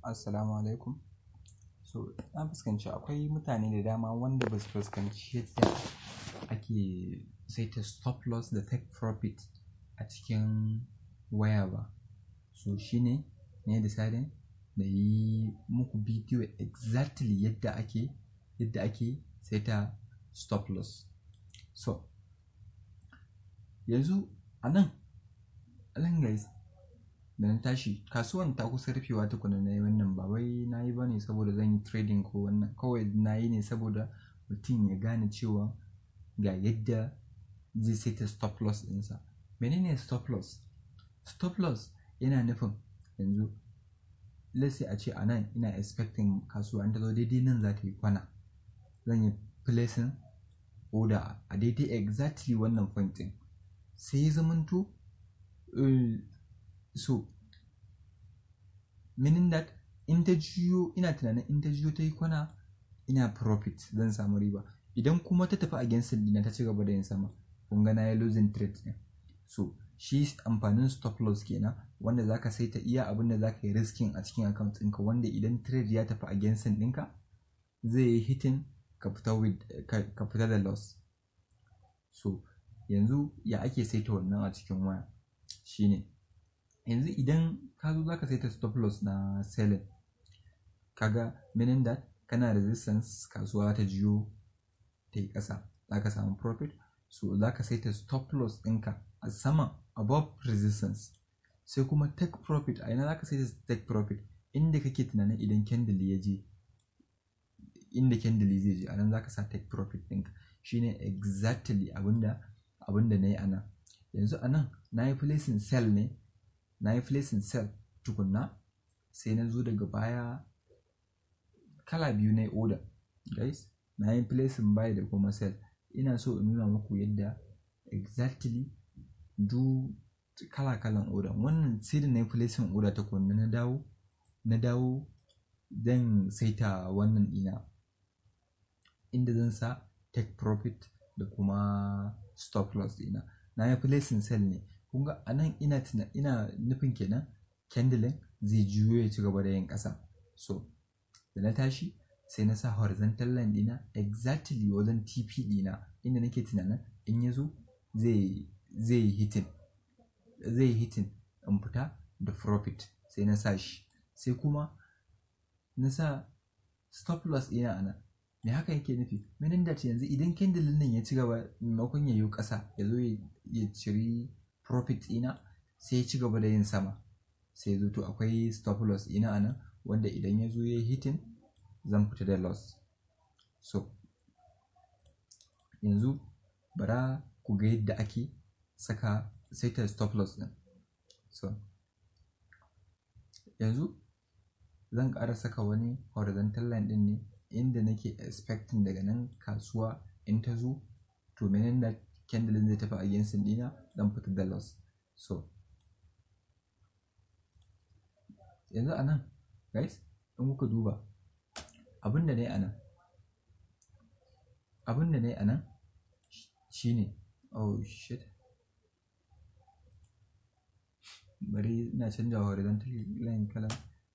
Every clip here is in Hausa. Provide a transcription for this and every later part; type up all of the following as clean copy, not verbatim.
Assalamu alaikum. So, na fuskanci akwai mutane da dama wanda ba su fuskanci yadda ake saita stop loss da take profit a cikin waya ba. So, shine ne deciding da yi muku bidiyo exactly yadda ake saita stop loss. So, yanzu a nan guys, da na tashi kasuwan ta kusa rufewa tukuna na yi wannan, ba wai na yi ba ne saboda zan yi trading ko wannan, kawai na yi ne saboda mutum ya gane cewa ga yadda zai saita stop loss ɗinsa. Menene stop loss? Stop loss yana nufin yanzu let's say a ce a nan ina expecting kasuwa ta zo daidai nan za ta yi kwana, zan yi placing order a daidai exactly wannan point ɗin, sai ya zamanto so meaning that in ta juyo, ina tunanin in ta juyo ta yi kwana ina profit, zan samu riba. Idan kuma ta tafi against ɗina ta ci gaba da yin sama, kun ga na yi losing trade ɗin. So shi amfanin stop loss kenan, wanda zaka saita iya abin da zaka yi risking a cikin account ɗinka, wanda idan trade ya tafi against ɗinka zai yi hitting ka fita da loss. So yanzu ya ake saita wannan a cikin waya shine, yanzu idan ka zo zaka saita stop loss na selling, kaga meaning that kana resistance, kasuwa ta jiyo ta yi ƙasa, zaka samu profit. So zaka saita stop loss ɗinka a sama above resistance, sai kuma take profit. A ina zaka saita take profit? Inda kake tunanin idan candle ya je, inda candle zai je, a nan zaka sa take profit ɗinka. Shine exactly abinda na yi a nan. Yanzu a nan na yi placing sell tukunna, sai na zo daga baya kala biyu na yi order guys, na yi placing buy da kuma sell. Ina so in nuna muku yadda exactly kala-kalan order. Wannan sai da na yi placing order tukunna na dawo zan saita wannan ɗina, inda zan sa take profit da kuma stop loss ɗina. Na yi placing sell ne, kun ga anan ina nufin kenan candle zai juyo ya ci gaba da yin ƙasa. So da na tashi sai na sa horizontal line ɗina exactly wajen TP ɗina, inda nake tunanin in ya zo zai yi hitting in fita da profit, sai na sa shi. Sai kuma na sa stop loss ɗina a nan. Me haka yake nufi? Meaning that yanzu idan candle nan ya ci gaba, maimakon ya yi ƙasa ya zo ya ciri profit ɗina, sai ya ci gaba da yin sama, sai zo to akwai stop loss ɗina a nan, wanda idan ya zo ya yi hitting zan fita da loss. So yanzu bara ku ga yadda ake saita stop loss ɗin. So yanzu zan ƙara saka wani horizontal line ɗin ne, inda nake expecting daga nan kasuwa in ta zo to meaning that candle zai tafi against ɗina, zan fita da loss. So yanzu a nan guys, in kuka duba abin da na yi a nan shine, oh shit, bari ina canja horizontal line kala.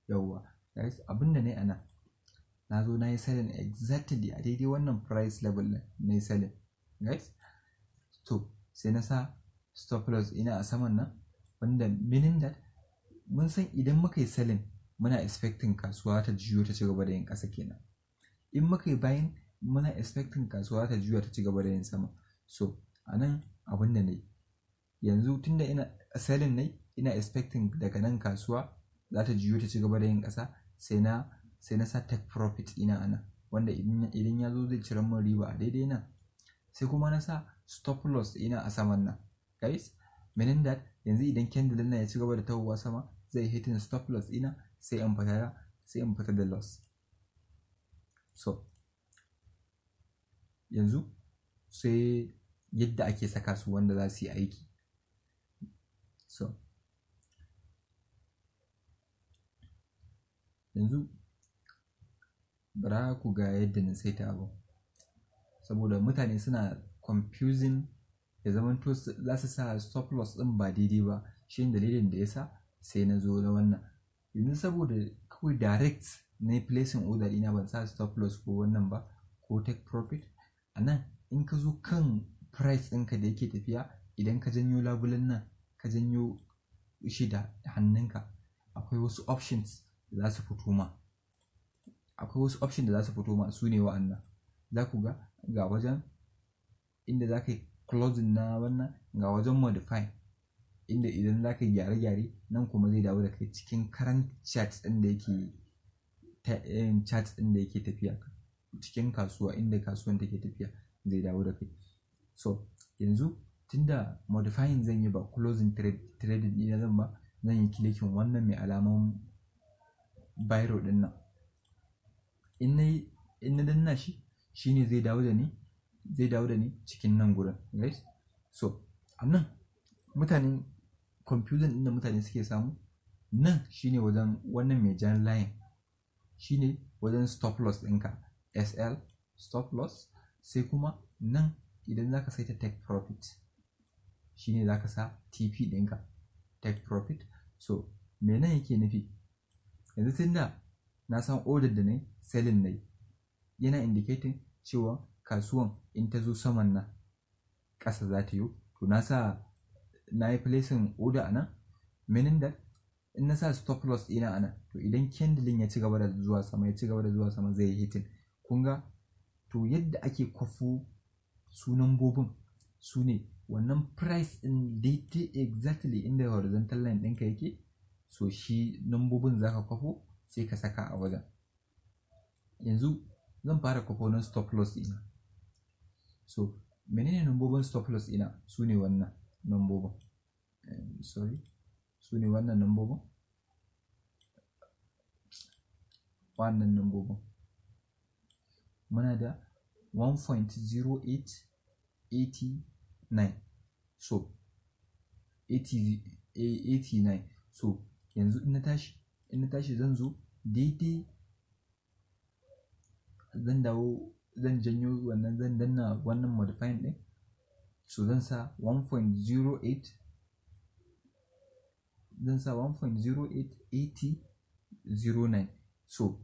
Yawwa guys, abin da na yi a nan, na zo na yi selling exactly a daidai wannan price level na yi selling guys. To sai na sa stop loss ina a saman nan, wanda meaning that mun san idan muka yi selling muna expecting kasuwa ta juyo ta ci gaba da yin ƙasa kenan. In muka yi buying muna expecting kasuwa ta juyo ta ci gaba da yin sama. So a nan abin da na yi yanzu, tunda ina selling ne, ina expecting daga nan kasuwa za ta juyo ta ci gaba da yin ƙasa, sai na sa take profit ina a nan, wanda idan ya zo zai cire min riba a daidai nan. Sai kuma na sa stop loss ina a saman nan guys, meaning that yanzu idan candle nan ya ci gaba da tawowa sama zai hitting stop loss ina, sai in fita da loss. So yanzu sai yadda ake saka su wanda za su yi aiki. So yanzu bara ku ga yadda na saita abu, saboda mutane suna confusing, ya zamanto za su sa stop loss ɗin ba daidai ba. Shi dalilin da ya sa sai na zo na wannan yanzu, saboda kawai direct na yi placing order ɗina ban sa stop loss ko wannan ba ko take profit. A nan in ka zo kan price ɗinka da yake tafiya, idan ka janyo labulen nan ka janyo shi da hannunka, akwai wasu options da za su fito ma, su ne wa'annan. Za ku ga wajen inda za ka yi closing na wannan, ga wajen modify inda idan za ka yi gyare-gyare, nan kuma zai dawo da kai cikin current chart ɗin da yake tafiya cikin kasuwa, inda kasuwan take tafiya zai dawo da kai. So yanzu tunda modifying zan yi ba closing trading ɗina zan yi clicking wannan mai alaman biro ɗin nan. In na danna shi shine zai dawo da ni cikin nan gurin, right? So a nan confusion ɗin da mutane suke samu, nan shine wajen wannan mai jan line shine wajen stop loss ɗinka, SL stop loss. Sai kuma nan idan zaka saita take profit shine zaka sa TP ɗinka, take profit. So me nan yake nufi? Yanzu tunda na san order da nayi selling nayi, yana indicating cewa kasuwan in ta zo saman nan ƙasa za ta yi, to na yi placing order a nan, meaning that in na sa stop loss ɗina a nan, to idan candle ya ci gaba da zuwa sama zai yi hitting. Kun ga to yadda ake kwafo su nambobin su ne wannan price ɗin daidai exactly inda horizontal line ɗinka yake, so shi nambobin za ka kwafo sai ka saka a wajen. Yanzu zan fara kwafo na stop loss ɗina. So menene nambobin stop loss ɗina? Su ne wannan nambobin, wannan nambobin muna da 1.0889, so 89. So yanzu in na tashi zan zo daidai, zan janyo wannan, zan danna wannan modifying ɗin, so zan sa 1.088009. so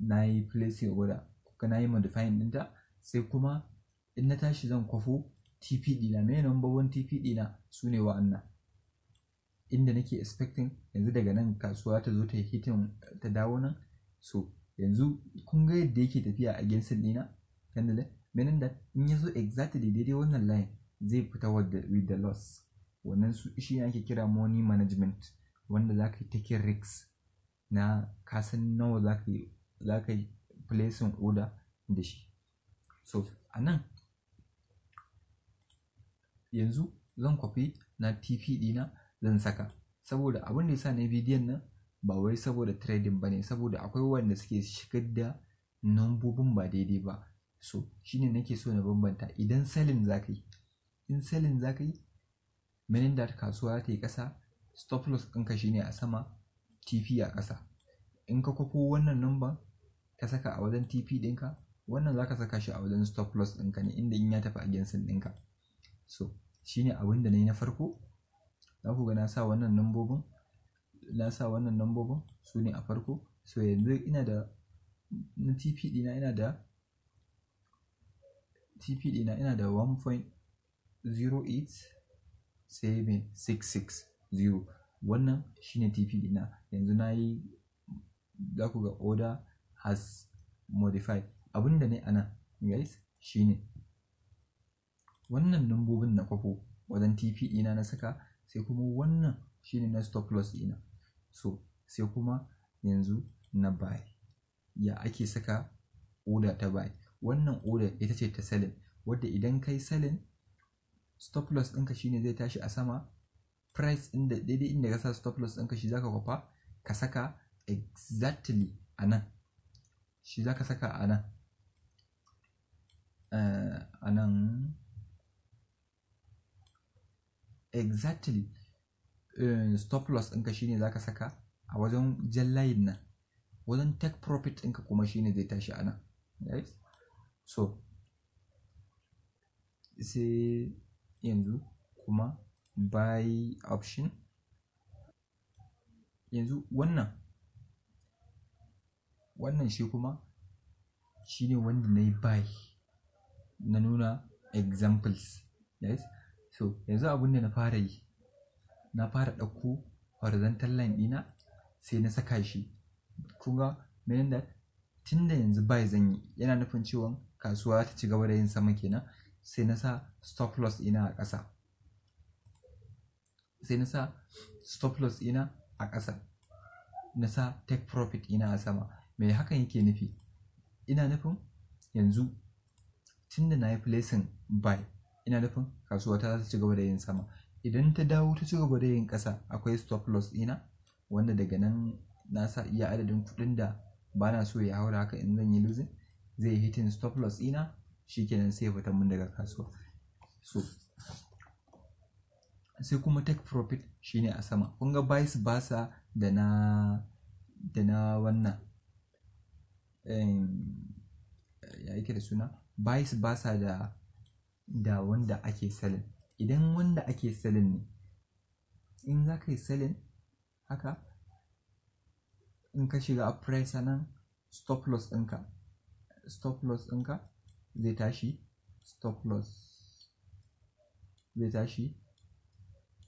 na yi placing order, na yi modifying ɗinta. Sai kuma in na tashi zan kwafo TP ɗina. Me nambobin TP ɗina? su ne wa'annan, inda nake expecting yanzu daga nan kasuwa ta zo ta yi hitting ta dawo nan. So yanzu kun ga yadda yake tafiya a against ɗina candle, meaning that in ya zo exactly daidai wannan line zai fita with the loss. Wannan shi ne ake kira money management, wanda za ka yi taking risks na kasan nawa za ka yi placing order da shi. So a nan yanzu zan kwafi na TP ɗina zan saka, saboda abin da yasa na bidiyon nan ba wai saboda trading bane, saboda akwai wanda suke shigar da nambobin ba daidai ba. So shine nake so na bambanta. Idan selling zaka yi, meaning that kasuwa ta yi ƙasa, stop loss ɗinka shine a sama, TP a ƙasa. In ka kwafo wannan number ka saka a wajen TP ɗinka, wannan zaka saka shi a wajen stop loss ɗinka ne, inda in ya tafi against ɗinka. So shine abin da nayi na farko. Za ku ga na sa wannan nambobin su ne a farko. So yanzu ina da na TP ɗina, ina da 1.087660. wannan shine TP ɗina. Yanzu na yi, za ku ga order has modified. Abinda ne anan guys shine wannan nambobin na kwafo wajen TP ɗina na saka, sai kuma wannan shine na stop loss ɗina. So sai kuma yanzu na buy. Ya ake saka order ta buy? Wannan order ita ce ta selling, wadda idan kai selling stop loss ɗinka shine zai tashi a sama, price inda daidai inda ka sa stop loss ɗinka shi zaka kwafa ka saka exactly a nan, shi zaka saka a nan exactly. Stop loss ɗinka shine zaka saka a wajen jan layin nan, wajen take profit ɗinka kuma shine zai tashi a nan, right? So sai yanzu kuma buy option. Yanzu wannan wannan shi kuma shi ne wanda na yi buy na nuna examples. Yes, so yanzu abin da na fara yi, na fara ɗauko horizontal line ɗina sai na saka shi. Kun ga meaning that tun da yanzu buy zan yi, yana nufin cewa kasuwa ta ci gaba da yin sama kenan. Sai na sa stop loss ɗina a ƙasa, na sa take profit ɗina a sama. Me hakan yake nufi? Ina nufin yanzu tun da na yi placing buy, ina nufin kasuwa ta za ta ci gaba da yin sama. Idan ta dawo ta ci gaba da yin ƙasa, akwai stop loss ɗina wanda daga nan na sa iya adadin kuɗin da ba na so ya haura haka. In zan yi losing zai hitin stop loss ɗina, shikenan sai ya fita mun daga kasuwa. So sai kuma take profit shine a sama. Kun ga vice versa da na wannan ya yake da suna, vice versa da wanda ake selling. Idan wanda ake selling ne, in za ka yi selling haka, in ka shiga a price nan, stop loss ɗinka zai tashi, stop loss zai tashi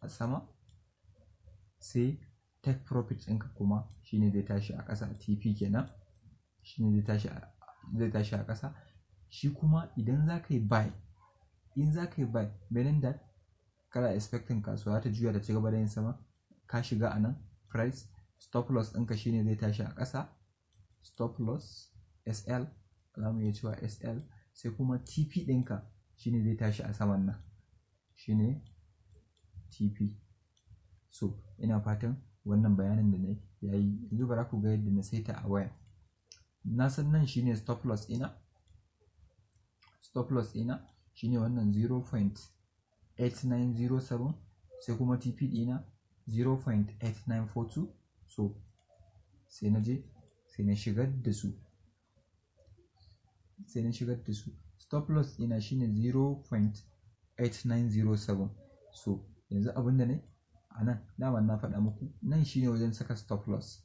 a sama, sai take profit ɗinka kuma shine zai tashi a ƙasa. TP kenan shine zai tashi a ƙasa. Shi kuma idan za ka yi buy, meaning that kana expecting kasuwa ta juya da ci gaba da yin sama, ka shiga a nan price, stop loss ɗinka shine zai tashi a ƙasa, stop loss SL, za mu iya cewa SL. Sai kuma TP ɗinka shine zai tashi a saman nan, shine TP. So ina fatan wannan bayanin da na yi. Yanzu bara ku ga yadda na saita a waya. Na san nan shine stop loss ina shine wannan 0.8907, sai kuma TP ɗina 0.8942. so sai na je sai na shigar da su, stop loss ɗina shine 0.8907. so yanzu abin da ne a nan, dama na faɗa muku nan shine wajen saka stop loss.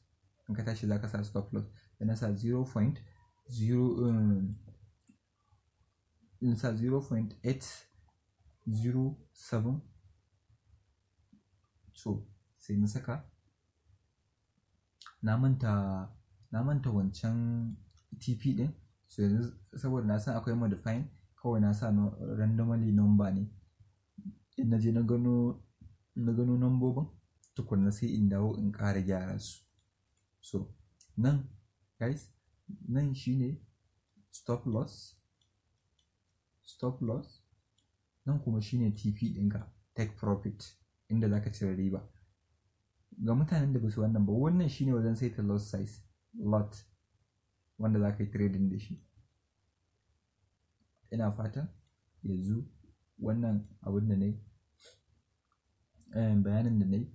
In ka tashi za ka sa stop loss, da na sa 0.807. so sai na saka, na manta wancan TP ɗin. so yanzu saboda na san akwai modifying, kawai na sa randomly number ne. In na je na gano nambobin tukunna sai in dawo in ƙara gyara su. So nan guys, nan shine stop loss, nan kuma shine TP ɗinka, take profit, inda zaka cire riba. Ga mutanen da ba su wannan ba, wannan shine wajen saita loss size lot wanda za ka yi trading da shi. Ina fatan yanzu wannan abin da na yi, bayanin da na yi,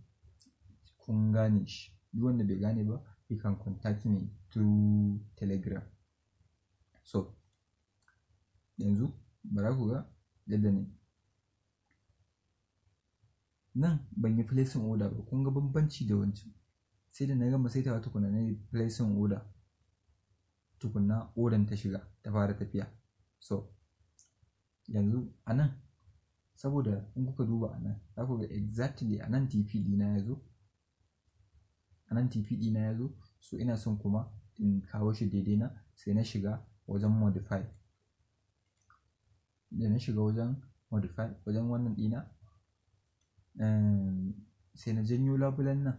kun gane shi. Duk wanda bai gane ba, you can contact me through Telegram. So yanzu bara ku ga yadda ne. Nan ban yi placing order ba, kun ga bambanci da wancan. Sai da na gama saitawa tukuna na yi placing order, tukunna order ta shiga ta fara tafiya. So yanzu a nan, saboda in kuka duba a nan za ku ga exactly a nan TP ɗina ya zo. So ina son kuma in kawo shi daidai na, sai na shiga wajen modify. Da na shiga wajen modify, wajen wannan ɗina, sai na janyo labulen nan.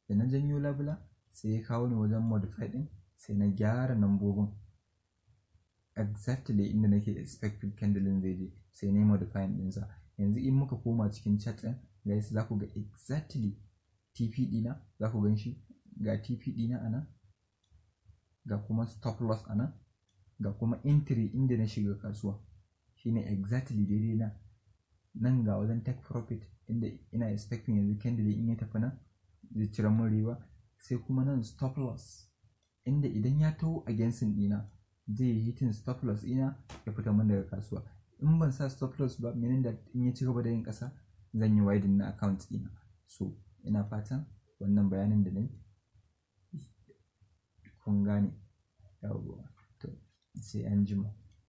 Da na janyo labulen sai ya kawo ni wajen modify ɗin, sai na gyara nambobin exactly inda nake expected candle zai je, sai na yi modifying ɗinsa. Yanzu in muka koma cikin chat ɗin guys, za ku ga exactly TP ɗina, za ku gan shi ga TP ɗina a nan, ga kuma stop loss a nan, ga kuma entry inda na shiga kasuwa shine exactly daidai na. Nan ga wajen take profit inda ina expecting yanzu candle in ya tafi nan zai cire mun riba. Sai kuma nan stop loss inda idan ya taho against ɗina zai yi hitin stop loss ina ya fita mun daga kasuwa. In ban sa stop loss ba, meaning da in ya ci gaba da yin ƙasa, zan yi widen na account ɗina. So ina fatan wannan bayanin da na yi kun gane. yawwa to sai an jima.